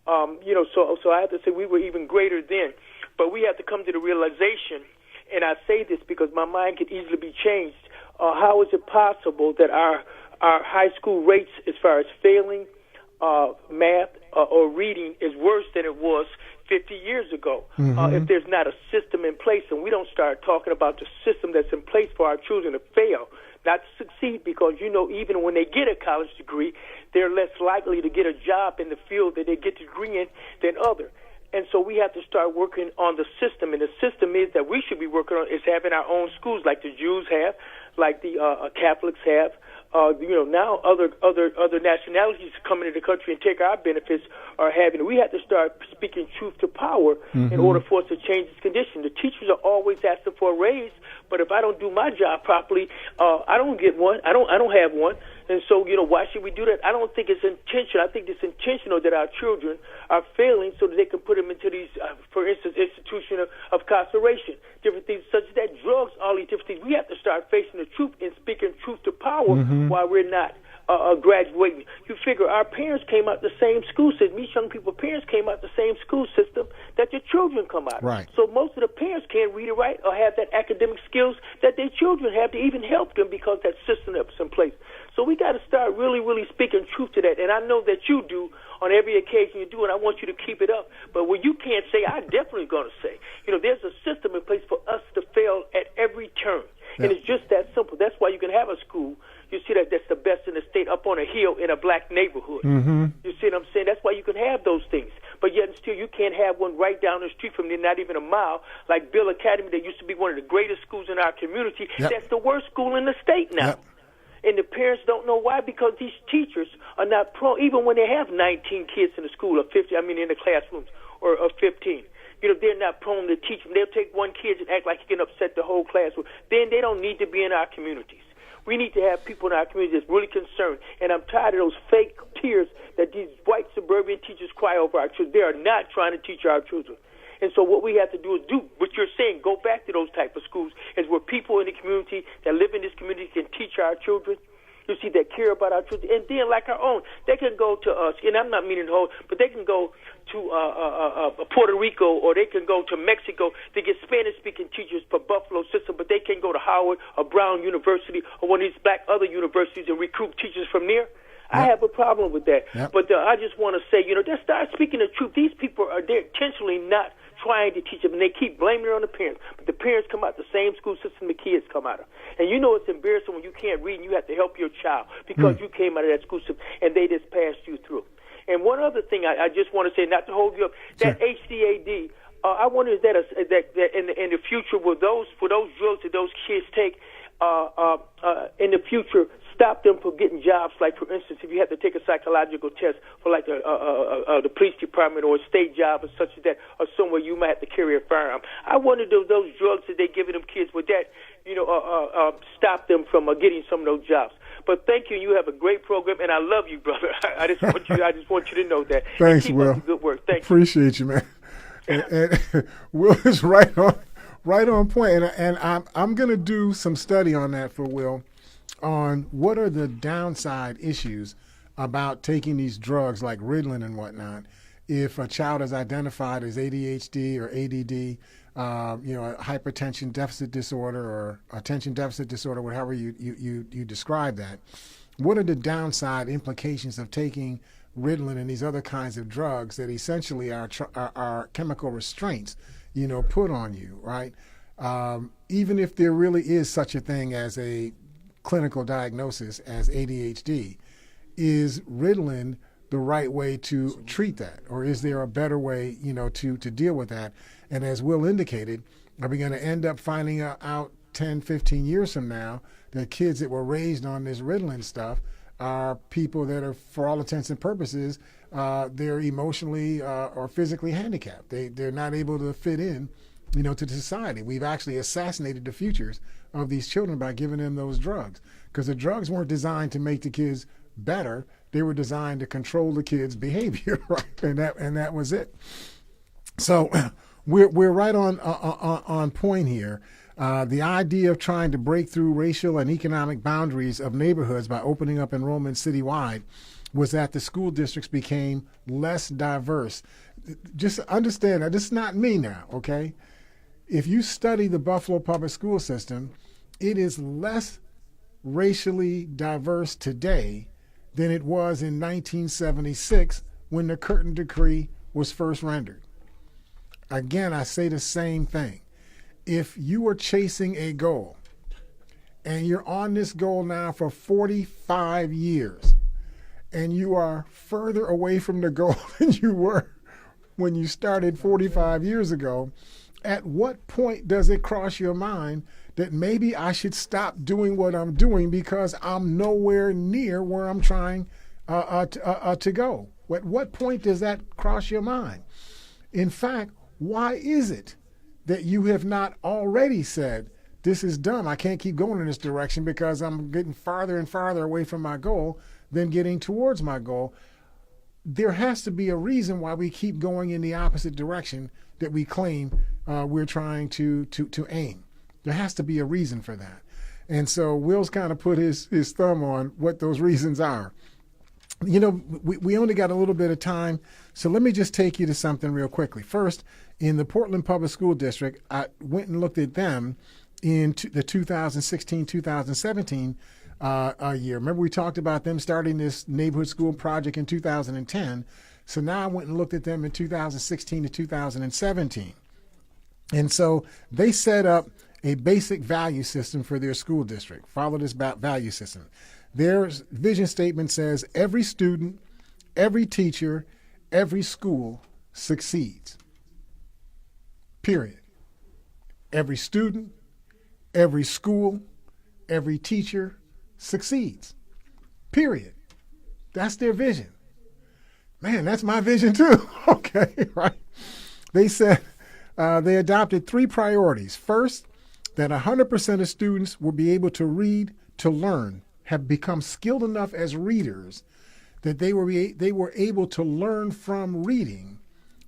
Speaker 7: So I have to say we were even greater then. But we have to come to the realization, and I say this because my mind could easily be changed. How is it possible that our high school rates as far as failing math or reading is worse than it was 50 years ago? If there's not a system in place, and we don't start talking about the system that's in place for our children to fail, not to succeed, because, even when they get a college degree, they're less likely to get a job in the field that they get a degree in than others. And so we have to start working on the system, and the system is that we should be working on is having our own schools like the Jews have, like the Catholics have. Now other nationalities coming into the country and take our benefits are having. We have to start speaking truth to power in order for us to change this condition. The teachers are always asking for a raise, but if I don't do my job properly, I don't get one. I don't have one. And so, why should we do that? I don't think it's intentional. I think it's intentional that our children are failing so that they can put them into these, for instance, institution of incarceration, different things such as that, drugs, all these different things. We have to start facing the truth and speaking truth to power while we're not graduating. You figure our parents came out the same school system. These young people's parents came out the same school system that your children come out of.
Speaker 2: Right.
Speaker 7: So most of the parents can't read or write or have that academic skills that their children have to even help them because that system that's in place. So we got to start really, really speaking truth to that. And I know that you do on every occasion you do, and I want you to keep it up. But what you can't say, I definitely going to say. There's a system in place for us to fail at every turn. Yeah. And it's just that simple. That's why you can have a school. You see that's the best in the state up on a hill in a black neighborhood. You see what I'm saying? That's why you can have those things. But yet and still you can't have one right down the street from there, not even a mile, like Bill Academy that used to be one of the greatest schools in our community. Yep. That's the worst school in the state now. Yep. And the parents don't know why, because these teachers are not even when they have 19 kids in the school, or 50, in the classrooms, or 15. They're not prone to teach them. They'll take one kid and act like he can upset the whole classroom. Then they don't need to be in our communities. We need to have people in our community that's really concerned. And I'm tired of those fake tears that these white suburban teachers cry over our children. They are not trying to teach our children. And so what we have to do is do what you're saying, go back to those type of schools, is where people in the community that live in this community can teach our children, you see, that care about our children. And then, like our own, they can go to us, and I'm not meaning the whole, but they can go to Puerto Rico, or they can go to Mexico to get Spanish-speaking teachers for Buffalo system, but they can go to Howard or Brown University or one of these black other universities and recruit teachers from there. I have a problem with that. But I just want to say, just start speaking the truth. These people they're intentionally not trying to teach them, and they keep blaming it on the parents. But the parents come out the same school system the kids come out of. And it's embarrassing when you can't read and you have to help your child because you came out of that school system and they just passed you through. And one other thing I just want to say, not to hold you up, that HDAD, I wonder is that in the future will those drugs that those kids take in the future stop them from getting jobs? Like, for instance, if you have to take a psychological test for like the police department or a state job or such as that, or somewhere you might have to carry a firearm. I wonder if those drugs that they giving them kids, would that stop them from getting some of those jobs? But thank you. You have a great program, and I love you, brother. I just want you to know that.
Speaker 2: Thanks,
Speaker 7: keep
Speaker 2: Will.
Speaker 7: up the good work. Thank you.
Speaker 2: Appreciate you, man. And Will is right on point. And I'm going to do some study on that for Will, on what are the downside issues about taking these drugs like Ritalin and whatnot. If a child is identified as ADHD or ADD, a hypertension deficit disorder or attention deficit disorder, whatever you describe that, what are the downside implications of taking Ritalin and these other kinds of drugs that essentially are chemical restraints, put on you, right? Even if there really is such a thing as a clinical diagnosis as ADHD, is Ritalin the right way to treat that? Or is there a better way, to deal with that? And as Will indicated, are we going to end up finding out 10, 15 years from now that kids that were raised on this Ritalin stuff are people that are, for all intents and purposes, they're emotionally or physically handicapped. They're not able to fit in to the society. We've actually assassinated the futures of these children by giving them those drugs, because the drugs weren't designed to make the kids better. They were designed to control the kids' behavior, right? And that was it. So we're right on point here. The idea of trying to break through racial and economic boundaries of neighborhoods by opening up enrollment citywide was that the school districts became less diverse. Just understand that this is not me now, okay? If you study the Buffalo public school system, it is less racially diverse today than it was in 1976 when the Curtin Decree was first rendered. Again, I say the same thing. If you are chasing a goal and you're on this goal now for 45 years and you are further away from the goal than you were when you started 45 years ago, at what point does it cross your mind that maybe I should stop doing what I'm doing because I'm nowhere near where I'm trying to go? At what point does that cross your mind? In fact, why is it that you have not already said, this is dumb, I can't keep going in this direction because I'm getting farther and farther away from my goal than getting towards my goal? There has to be a reason why we keep going in the opposite direction that we claim we're trying to aim. There has to be a reason for that. And so Will's kind of put his thumb on what those reasons are. We only got a little bit of time, so let me just take you to something real quickly. First, in the Portland Public School District, I went and looked at them in the 2016-2017 year. Remember we talked about them starting this neighborhood school project in 2010. So now I went and looked at them in 2016 to 2017. And so they set up a basic value system for their school district. Follow this value system. Their vision statement says every student, every teacher, every school succeeds. Period. Every student, every school, every teacher succeeds. Period. That's their vision. Man, that's my vision too. Okay, right? They said they adopted 3 priorities. First, that 100% of students will be able to read, to learn, have become skilled enough as readers that they were able to learn from reading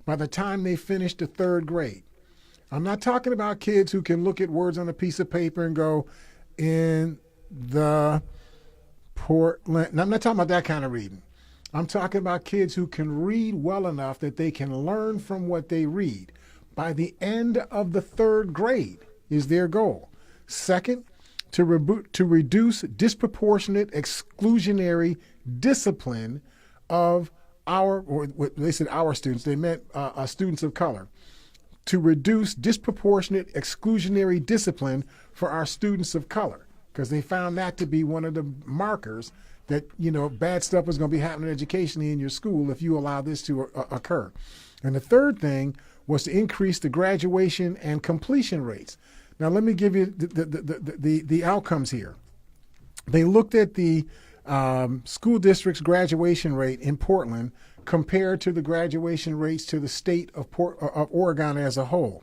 Speaker 2: by the time they finished the 3rd grade. I'm not talking about kids who can look at words on a piece of paper and go, in the Portland. I'm not talking about that kind of reading. I'm talking about kids who can read well enough that they can learn from what they read. By the end of the 3rd grade is their goal. Second, to reduce disproportionate exclusionary discipline of they said our students, they meant students of color. To reduce disproportionate exclusionary discipline for our students of color, because they found that to be one of the markers that, bad stuff is going to be happening educationally in your school if you allow this to occur. And the third thing was to increase the graduation and completion rates. Now, let me give you the outcomes here. They looked at the school district's graduation rate in Portland compared to the graduation rates to the state of Oregon as a whole.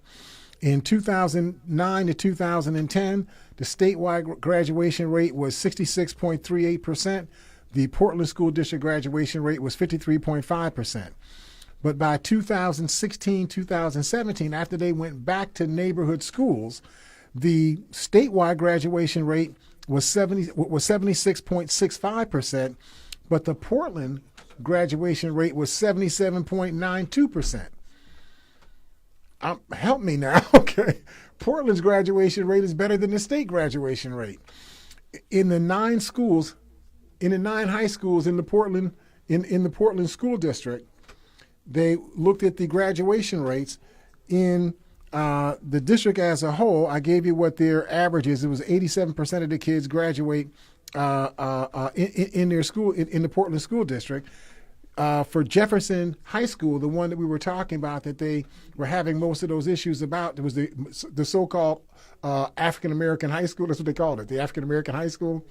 Speaker 2: In 2009 to 2010, the statewide graduation rate was 66.38%. The Portland School District graduation rate was 53.5%. But by 2016, 2017, after they went back to neighborhood schools, the statewide graduation rate was 76.65%, but the Portland graduation rate was 77.92%. Help me now, okay? Portland's graduation rate is better than the state graduation rate. In the 9 schools, in the 9 high schools in the Portland School District, they looked at the graduation rates in the district as a whole. I gave you what their average is. It was 87% of the kids graduate in their school in the Portland School District. For Jefferson High School, the one that we were talking about that they were having most of those issues about, it was the so-called African American high school. That's what they called it, the African American high school.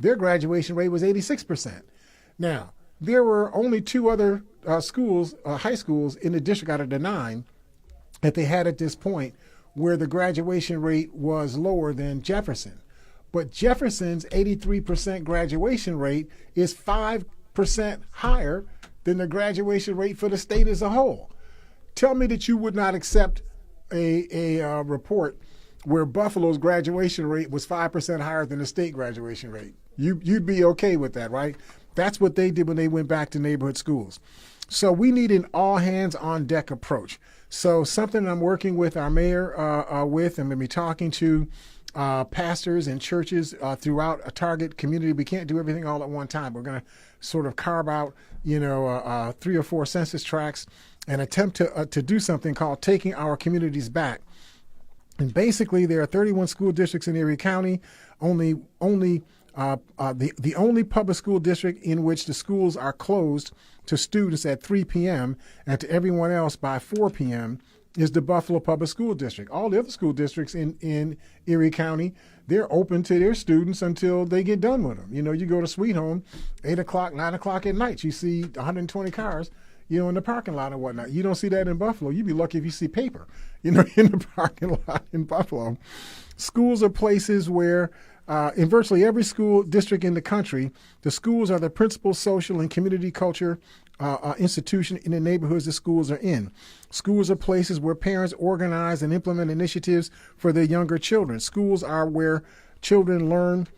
Speaker 2: Their graduation rate was 86%. Now, there were only 2 other high schools in the district out of the 9 that they had at this point where the graduation rate was lower than Jefferson. But Jefferson's 83% graduation rate is 5% higher than the graduation rate for the state as a whole. Tell me that you would not accept a report where Buffalo's graduation rate was 5% higher than the state graduation rate. You'd be okay with that, right? That's what they did when they went back to neighborhood schools. So we need an all-hands-on-deck approach. So something I'm working with our mayor with, and we'll be talking to pastors and churches throughout a target community. We can't do everything all at one time. We're going to sort of carve out, 3 or 4 census tracts and attempt to do something called Taking Our Communities Back. And basically, there are 31 school districts in Erie County. The only public school district in which the schools are closed to students at 3 p.m. and to everyone else by 4 p.m. is the Buffalo Public School District. All the other school districts in Erie County, they're open to their students until they get done with them. You go to Sweet Home, 8 o'clock, 9 o'clock at night, you see 120 cars, in the parking lot and whatnot. You don't see that in Buffalo. You'd be lucky if you see paper, in the parking lot in Buffalo. Schools are places where in virtually every school district in the country, the schools are the principal social and community culture institution in the neighborhoods the schools are in. Schools are places where parents organize and implement initiatives for their younger children. Schools are where children learn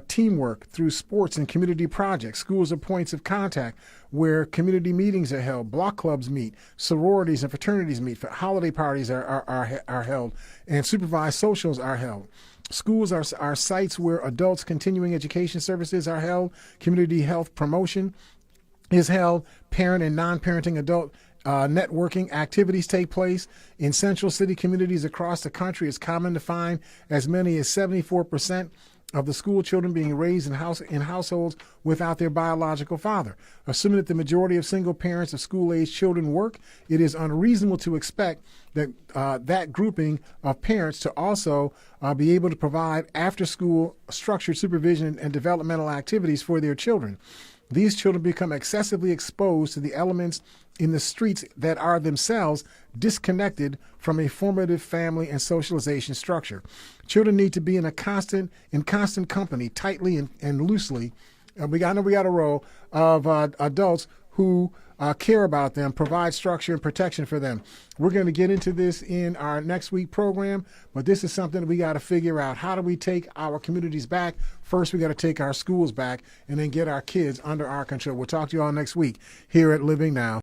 Speaker 2: teamwork through sports and community projects. Schools are points of contact where community meetings are held, block clubs meet, sororities and fraternities meet, holiday parties are held, and supervised socials are held. Schools are sites where adults' continuing education services are held, community health promotion is held, parent and non-parenting adult networking activities take place. In central city communities across the country, it's common to find as many as 74% of the school children being raised in households without their biological father. Assuming that the majority of single parents of school-age children work, it is unreasonable to expect that that grouping of parents to also be able to provide after-school structured supervision and developmental activities for their children. These children become excessively exposed to the elements in the streets that are themselves disconnected from a formative family and socialization structure. Children need to be in constant company, tightly and loosely. I know we got a role of adults who care about them, provide structure and protection for them. We're going to get into this in our next week program, but this is something that we got to figure out. How do we take our communities back? First, we got to take our schools back and then get our kids under our control. We'll talk to you all next week here at Living Now.